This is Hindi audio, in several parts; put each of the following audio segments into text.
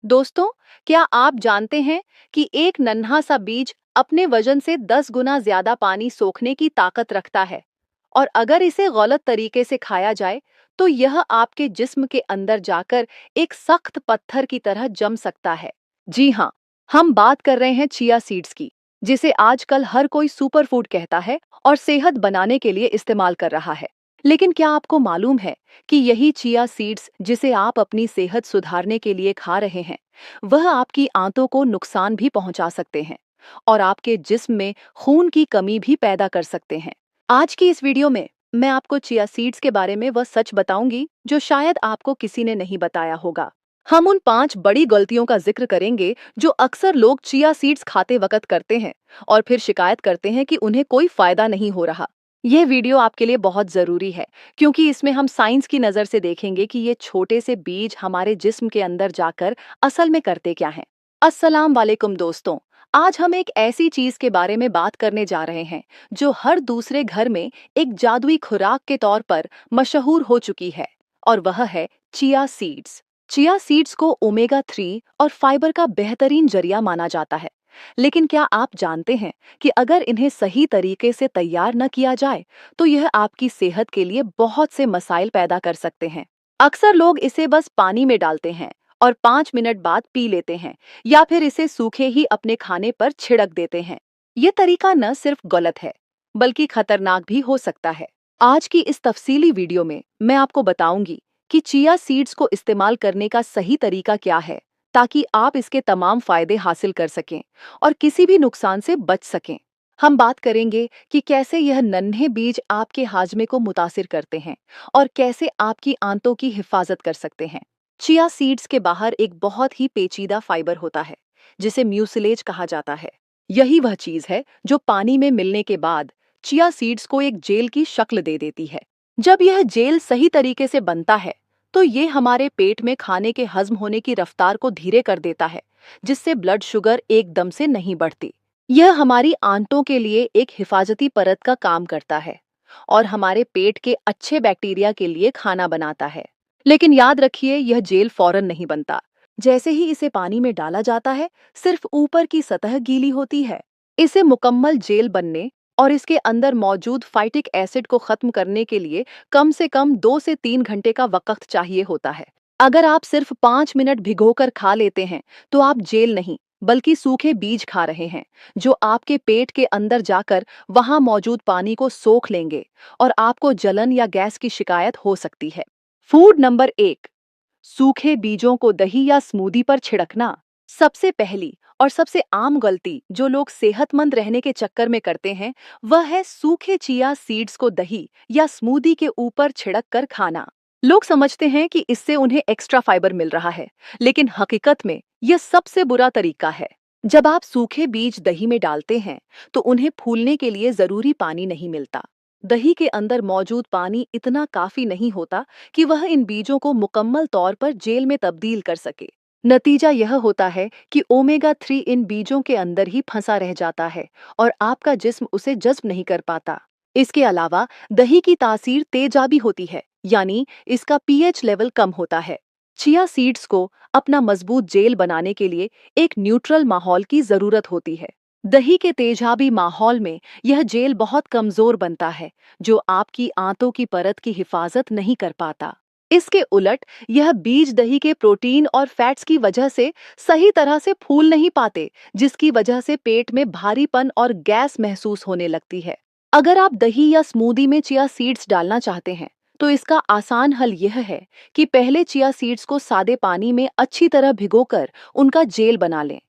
दोस्तों, क्या आप जानते हैं कि एक नन्हा सा बीज अपने वजन से 10 गुना ज्यादा पानी सोखने की ताकत रखता है। और अगर इसे गलत तरीके से खाया जाए तो यह आपके जिस्म के अंदर जाकर एक सख्त पत्थर की तरह जम सकता है। जी हाँ, हम बात कर रहे हैं चिया सीड्स की, जिसे आजकल हर कोई सुपर फूड कहता है और सेहत बनाने के लिए इस्तेमाल कर रहा है। लेकिन क्या आपको मालूम है कि यही चिया सीड्स जिसे आप अपनी सेहत सुधारने के लिए खा रहे हैं, वह आपकी आंतों को नुकसान भी पहुंचा सकते हैं और आपके जिस्म में खून की कमी भी पैदा कर सकते हैं। आज की इस वीडियो में मैं आपको चिया सीड्स के बारे में वह सच बताऊंगी जो शायद आपको किसी ने नहीं बताया होगा। हम उन 5 बड़ी गलतियों का जिक्र करेंगे जो अक्सर लोग चिया सीड्स खाते वक्त करते हैं और फिर शिकायत करते हैं कि उन्हें कोई फायदा नहीं हो रहा। यह वीडियो आपके लिए बहुत जरूरी है क्योंकि इसमें हम साइंस की नजर से देखेंगे कि ये छोटे से बीज हमारे जिस्म के अंदर जाकर असल में करते क्या हैं। अस्सलाम वालेकुम दोस्तों, आज हम एक ऐसी चीज के बारे में बात करने जा रहे हैं जो हर दूसरे घर में एक जादुई खुराक के तौर पर मशहूर हो चुकी है, और वह है चिया सीड्स। चिया सीड्स को ओमेगा 3 और फाइबर का बेहतरीन जरिया माना जाता है। लेकिन क्या आप जानते हैं कि अगर इन्हें सही तरीके से तैयार न किया जाए तो यह आपकी सेहत के लिए बहुत से मसाइल पैदा कर सकते हैं। अक्सर लोग इसे बस पानी में डालते हैं और 5 मिनट बाद पी लेते हैं, या फिर इसे सूखे ही अपने खाने पर छिड़क देते हैं। ये तरीका न सिर्फ गलत है बल्कि खतरनाक भी हो सकता है। आज की इस तफसीली वीडियो में मैं आपको बताऊंगी कि चिया सीड्स को इस्तेमाल करने का सही तरीका क्या है, ताकि आप इसके तमाम फायदे हासिल कर सकें और किसी भी नुकसान से बच सकें। हम बात करेंगे कि कैसे यह नन्हे बीज आपके हाजमे को मुतासिर करते हैं और कैसे आपकी आंतों की हिफाजत कर सकते हैं। चिया सीड्स के बाहर एक बहुत ही पेचीदा फाइबर होता है जिसे म्यूसिलेज कहा जाता है। यही वह चीज है जो पानी में मिलने के बाद चिया सीड्स को एक जेल की शक्ल दे देती है। जब यह जेल सही तरीके से बनता है तो ये हमारे पेट में खाने के हजम होने की रफ्तार को धीरे कर देता है, जिससे ब्लड शुगर एकदम से नहीं बढ़ती। यह हमारी आंतों के लिए एक हिफाजती परत का काम करता है और हमारे पेट के अच्छे बैक्टीरिया के लिए खाना बनाता है। लेकिन याद रखिए, यह जेल फौरन नहीं बनता। जैसे ही इसे पानी में डाला जाता है, सिर्फ ऊपर की सतह गीली होती है। इसे मुकम्मल जेल बनने और इसके अंदर मौजूद फाइटिक एसिड को खत्म करने के लिए कम से कम 2 से 3 घंटे का वक्त चाहिए होता है। अगर आप सिर्फ 5 मिनट भिगोकर खा लेते हैं तो आप जेल नहीं बल्कि सूखे बीज खा रहे हैं, जो आपके पेट के अंदर जाकर वहां मौजूद पानी को सोख लेंगे और आपको जलन या गैस की शिकायत हो सकती है। फूड नंबर 1, सूखे बीजों को दही या स्मूदी पर छिड़कना। सबसे पहली और सबसे आम गलती जो लोग सेहतमंद रहने के चक्कर में करते हैं, वह है सूखे चिया सीड्स को दही या स्मूदी के ऊपर छिड़क कर खाना। लोग समझते हैं कि इससे उन्हें एक्स्ट्रा फाइबर मिल रहा है, लेकिन हकीकत में यह सबसे बुरा तरीका है। जब आप सूखे बीज दही में डालते हैं तो उन्हें फूलने के लिए जरूरी पानी नहीं मिलता। दही के अंदर मौजूद पानी इतना काफी नहीं होता कि वह इन बीजों को मुकम्मल तौर पर जेल में तब्दील कर सके। नतीजा यह होता है कि ओमेगा 3 इन बीजों के अंदर ही फंसा रह जाता है और आपका जिस्म उसे जज़्ब नहीं कर पाता। इसके अलावा दही की तासीर तेजाबी होती है, यानी इसका पीएच लेवल कम होता है। चिया सीड्स को अपना मजबूत जेल बनाने के लिए एक न्यूट्रल माहौल की जरूरत होती है। दही के तेजाबी माहौल में यह जेल बहुत कमजोर बनता है, जो आपकी आंतों की परत की हिफाजत नहीं कर पाता। इसके उलट यह बीज दही के प्रोटीन और फैट्स की वजह से सही तरह से फूल नहीं पाते, जिसकी वजह से पेट में भारीपन और गैस महसूस होने लगती है। अगर आप दही या स्मूदी में चिया सीड्स डालना चाहते हैं तो इसका आसान हल यह है कि पहले चिया सीड्स को सादे पानी में अच्छी तरह भिगोकर उनका जेल बना लें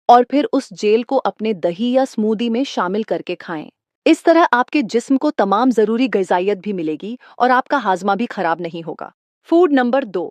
और फिर उस जेल को अपने दही या स्मूदी में शामिल करके खाएं। इस तरह आपके जिस्म को तमाम जरूरी ग़िज़ाइयत भी मिलेगी और आपका हाजमा भी खराब नहीं होगा। फूड नंबर 2,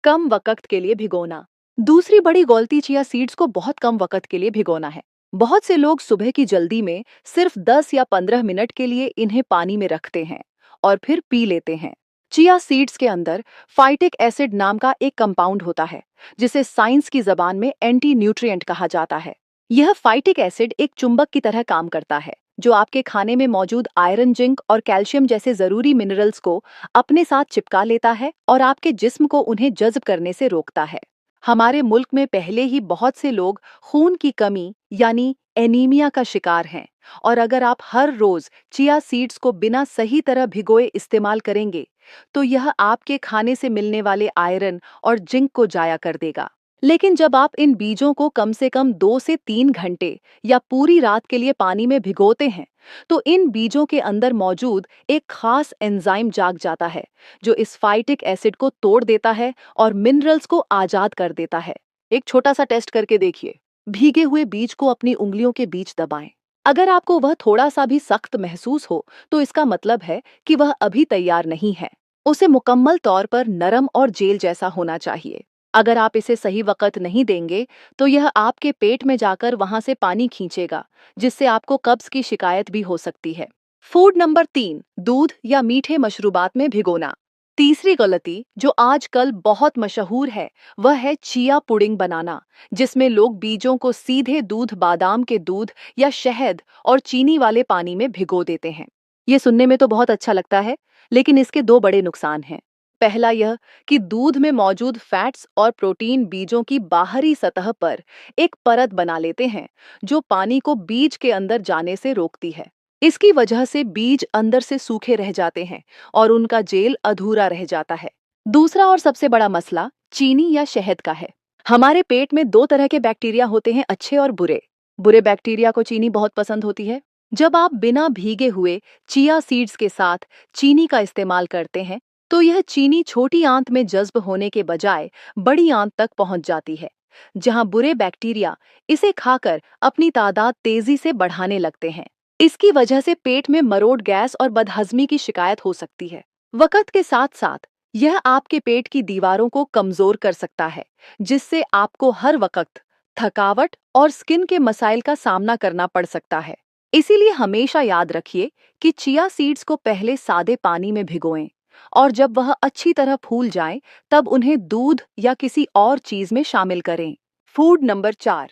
कम वक्त के लिए भिगोना। दूसरी बड़ी गलती चिया सीड्स को बहुत कम वक्त के लिए भिगोना है। बहुत से लोग सुबह की जल्दी में सिर्फ 10 या 15 मिनट के लिए इन्हें पानी में रखते हैं और फिर पी लेते हैं। चिया सीड्स के अंदर फाइटिक एसिड नाम का एक कंपाउंड होता है, जिसे साइंस की जबान में एंटी न्यूट्रिएंट कहा जाता है। यह फाइटिक एसिड एक चुंबक की तरह काम करता है, जो आपके खाने में मौजूद आयरन, जिंक और कैल्शियम जैसे जरूरी मिनरल्स को अपने साथ चिपका लेता है और आपके जिस्म को उन्हें जज्ब करने से रोकता है। हमारे मुल्क में पहले ही बहुत से लोग खून की कमी यानी एनीमिया का शिकार हैं, और अगर आप हर रोज चिया सीड्स को बिना सही तरह भिगोए इस्तेमाल करेंगे तो यह आपके खाने से मिलने वाले आयरन और जिंक को जाया कर देगा। लेकिन जब आप इन बीजों को कम से कम 2 से 3 घंटे या पूरी रात के लिए पानी में भिगोते हैं, तो इन बीजों के अंदर मौजूद एक खास एंजाइम जाग जाता है जो इस फाइटिक एसिड को तोड़ देता है और मिनरल्स को आजाद कर देता है। एक छोटा सा टेस्ट करके देखिए। भीगे हुए बीज को अपनी उंगलियों के बीच दबाएं। अगर आपको वह थोड़ा सा भी सख्त महसूस हो तो इसका मतलब है कि वह अभी तैयार नहीं है। उसे मुकम्मल तौर पर नरम और जेल जैसा होना चाहिए। अगर आप इसे सही वक्त नहीं देंगे तो यह आपके पेट में जाकर वहां से पानी खींचेगा, जिससे आपको कब्ज की शिकायत भी हो सकती है। फूड नंबर 3, दूध या मीठे मशरूबात में भिगोना। तीसरी गलती जो आजकल बहुत मशहूर है वह है चिया पुडिंग बनाना, जिसमें लोग बीजों को सीधे दूध, बादाम के दूध या शहद और चीनी वाले पानी में भिगो देते हैं। ये सुनने में तो बहुत अच्छा लगता है, लेकिन इसके दो बड़े नुकसान हैं। पहला यह कि दूध में मौजूद फैट्स और प्रोटीन बीजों की बाहरी सतह पर एक परत बना लेते हैं जो पानी को बीज के अंदर जाने से रोकती है। इसकी वजह से बीज अंदर से सूखे रह जाते हैं और उनका जेल अधूरा रह जाता है। दूसरा और सबसे बड़ा मसला चीनी या शहद का है। हमारे पेट में दो तरह के बैक्टीरिया होते हैं, अच्छे और बुरे। बुरे बैक्टीरिया को चीनी बहुत पसंद होती है। जब आप बिना भीगे हुए चिया सीड्स के साथ चीनी का इस्तेमाल करते हैं तो यह चीनी छोटी आंत में जज्ब होने के बजाय बड़ी आंत तक पहुंच जाती है, जहां बुरे बैक्टीरिया इसे खाकर अपनी तादाद तेजी से बढ़ाने लगते हैं। इसकी वजह से पेट में मरोड़, गैस और बदहजमी की शिकायत हो सकती है। वक्त के साथ साथ यह आपके पेट की दीवारों को कमजोर कर सकता है, जिससे आपको हर वक्त थकावट और स्किन के मसाइल का सामना करना पड़ सकता है। इसीलिए हमेशा याद रखिए कि चिया सीड्स को पहले सादे पानी में भिगोएं और जब वह अच्छी तरह फूल जाए तब उन्हें दूध या किसी और चीज में शामिल करें। फूड नंबर 4,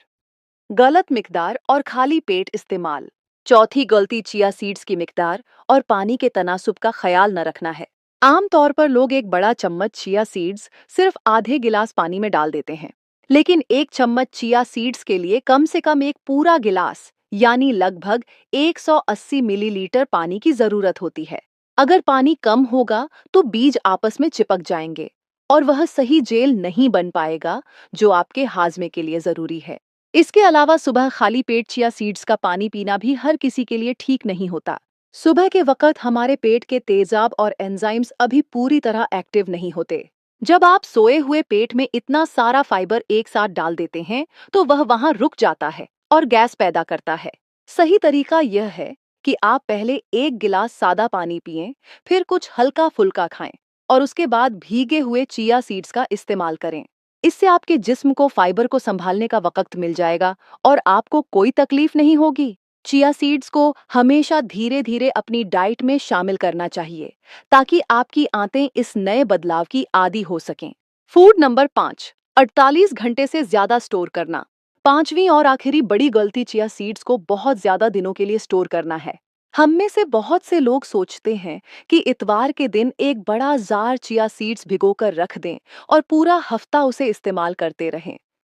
गलत मिकदार और खाली पेट इस्तेमाल। चौथी गलती चिया सीड्स की मिकदार और पानी के तनासुब का ख्याल न रखना है। आमतौर पर लोग एक बड़ा चम्मच चिया सीड्स सिर्फ आधे गिलास पानी में डाल देते हैं, लेकिन एक चम्मच चिया सीड्स के लिए कम से कम एक पूरा गिलास यानी लगभग 180 मिलीलीटर पानी की जरूरत होती है। अगर पानी कम होगा तो बीज आपस में चिपक जाएंगे और वह सही जेल नहीं बन पाएगा जो आपके हाजमे के लिए जरूरी है। इसके अलावा सुबह खाली पेट चिया सीड्स का पानी पीना भी हर किसी के लिए ठीक नहीं होता। सुबह के वक्त हमारे पेट के तेजाब और एंजाइम्स अभी पूरी तरह एक्टिव नहीं होते। जब आप सोए हुए पेट में इतना सारा फाइबर एक साथ डाल देते हैं तो वह वहां रुक जाता है और गैस पैदा करता है। सही तरीका यह है कि आप पहले एक गिलास सादा पानी पिएं, फिर कुछ हल्का फुल्का खाएं और उसके बाद भीगे हुए चिया सीड्स का इस्तेमाल करें। इससे आपके जिस्म को फाइबर को संभालने का वक्त मिल जाएगा और आपको कोई तकलीफ नहीं होगी। चिया सीड्स को हमेशा धीरे धीरे अपनी डाइट में शामिल करना चाहिए ताकि आपकी आंतें इस नए बदलाव की आदी हो सकें। फूड नंबर 5, 48 घंटे से ज्यादा स्टोर करना। पांचवी और आखिरी बड़ी गलती चिया सीड्स को बहुत ज्यादा दिनों के लिए स्टोर करना है। हम में से बहुत से लोग सोचते हैं कि इतवार के दिन एक बड़ा जार चिया सीड्स भिगोकर रख दें और पूरा हफ्ता उसे इस्तेमाल करते रहें।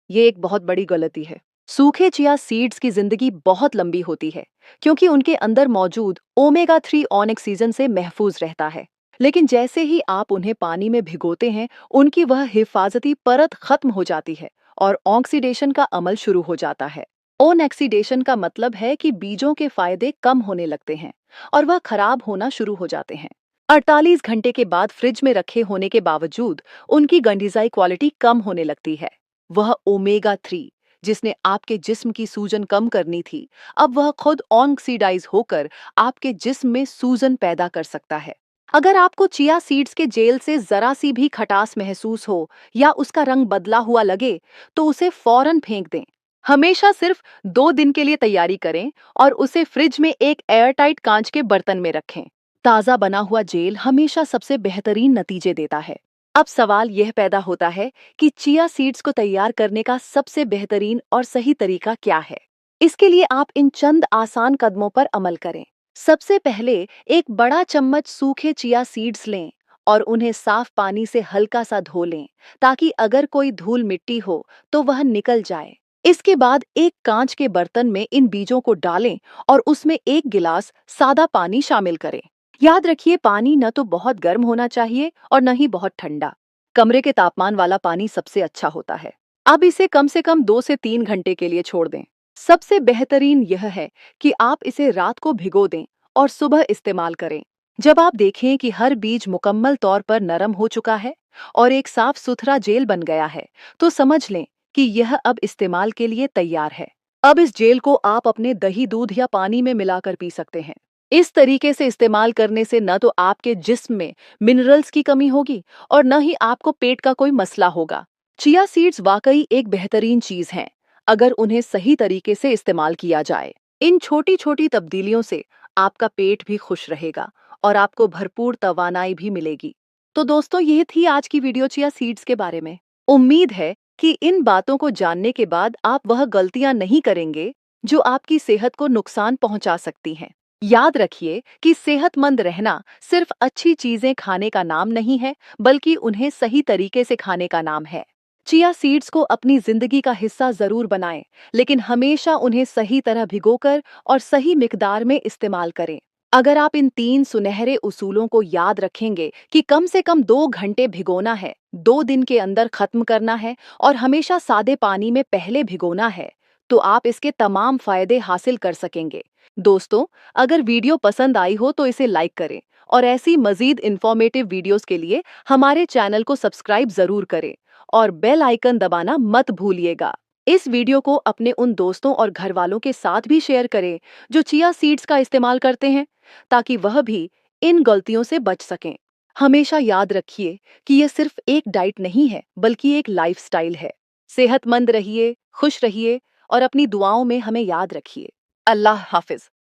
ये एक बहुत बड़ी गलती है। सूखे चिया सीड्स की जिंदगी बहुत लंबी होती है क्योंकि उनके अंदर मौजूद ओमेगा 3 ऑक्सीजन से महफूज रहता है। लेकिन जैसे ही आप उन्हें पानी में भिगोते हैं उनकी वह हिफाजती परत खत्म हो जाती है और ऑक्सीडेशन का अमल शुरू हो जाता है। ऑक्सीडेशन का मतलब है कि बीजों के फायदे कम होने लगते हैं और वह खराब होना शुरू हो जाते हैं। 48 घंटे के बाद फ्रिज में रखे होने के बावजूद उनकी गंडिजाई क्वालिटी कम होने लगती है। वह ओमेगा 3 जिसने आपके जिस्म की सूजन कम करनी थी, अब वह खुद ऑक्सीडाइज होकर आपके जिस्म में सूजन पैदा कर सकता है। अगर आपको चिया सीड्स के जेल से जरा सी भी खटास महसूस हो या उसका रंग बदला हुआ लगे तो उसे फौरन फेंक दें। हमेशा सिर्फ 2 दिन के लिए तैयारी करें और उसे फ्रिज में एक एयरटाइट कांच के बर्तन में रखें। ताज़ा बना हुआ जेल हमेशा सबसे बेहतरीन नतीजे देता है। अब सवाल यह पैदा होता है कि चिया सीड्स को तैयार करने का सबसे बेहतरीन और सही तरीका क्या है। इसके लिए आप इन चंद आसान कदमों पर अमल करें। सबसे पहले एक बड़ा चम्मच सूखे चिया सीड्स लें और उन्हें साफ पानी से हल्का सा धो लें ताकि अगर कोई धूल मिट्टी हो तो वह निकल जाए। इसके बाद एक कांच के बर्तन में इन बीजों को डालें और उसमें 1 गिलास सादा पानी शामिल करें। याद रखिए, पानी न तो बहुत गर्म होना चाहिए और न ही बहुत ठंडा। कमरे के तापमान वाला पानी सबसे अच्छा होता है। अब इसे कम से कम 2 से 3 घंटे के लिए छोड़ दें। सबसे बेहतरीन यह है कि आप इसे रात को भिगो दें और सुबह इस्तेमाल करें। जब आप देखें कि हर बीज मुकम्मल तौर पर नरम हो चुका है और एक साफ सुथरा जेल बन गया है, तो समझ लें कि यह अब इस्तेमाल के लिए तैयार है। अब इस जेल को आप अपने दही, दूध या पानी में मिलाकर पी सकते हैं। इस तरीके से इस्तेमाल करने से न तो आपके जिस्म में मिनरल्स की कमी होगी और न ही आपको पेट का कोई मसला होगा। चिया सीड्स वाकई एक बेहतरीन चीज हैं, अगर उन्हें सही तरीके से इस्तेमाल किया जाए। इन छोटी छोटी तब्दीलियों से आपका पेट भी खुश रहेगा और आपको भरपूर तवानाई भी मिलेगी। तो दोस्तों, ये थी आज की वीडियो चिया सीड्स के बारे में। उम्मीद है कि इन बातों को जानने के बाद आप वह गलतियां नहीं करेंगे जो आपकी सेहत को नुकसान पहुंचा सकती हैं। याद रखिए कि सेहतमंद रहना सिर्फ अच्छी चीजें खाने का नाम नहीं है, बल्कि उन्हें सही तरीके से खाने का नाम है। चिया सीड्स को अपनी जिंदगी का हिस्सा जरूर बनाएं, लेकिन हमेशा उन्हें सही तरह भिगोकर और सही मिकदार में इस्तेमाल करें। अगर आप इन 3 सुनहरे उसूलों को याद रखेंगे कि कम से कम 2 घंटे भिगोना है, 2 दिन के अंदर खत्म करना है और हमेशा सादे पानी में पहले भिगोना है, तो आप इसके तमाम फायदे हासिल कर सकेंगे। दोस्तों, अगर वीडियो पसंद आई हो तो इसे लाइक करें और ऐसी मजीद इंफॉर्मेटिव वीडियोस के लिए हमारे चैनल को सब्सक्राइब जरूर करें और बेल आइकन दबाना मत भूलिएगा। इस वीडियो को अपने उन दोस्तों और घर वालों के साथ भी शेयर करें जो चिया सीड्स का इस्तेमाल करते हैं, ताकि वह भी इन गलतियों से बच सकें। हमेशा याद रखिए कि यह सिर्फ एक डाइट नहीं है, बल्कि एक लाइफस्टाइल है। सेहतमंद रहिए, खुश रहिए और अपनी दुआओं में हमें याद रखिए। अल्लाह हाफिज।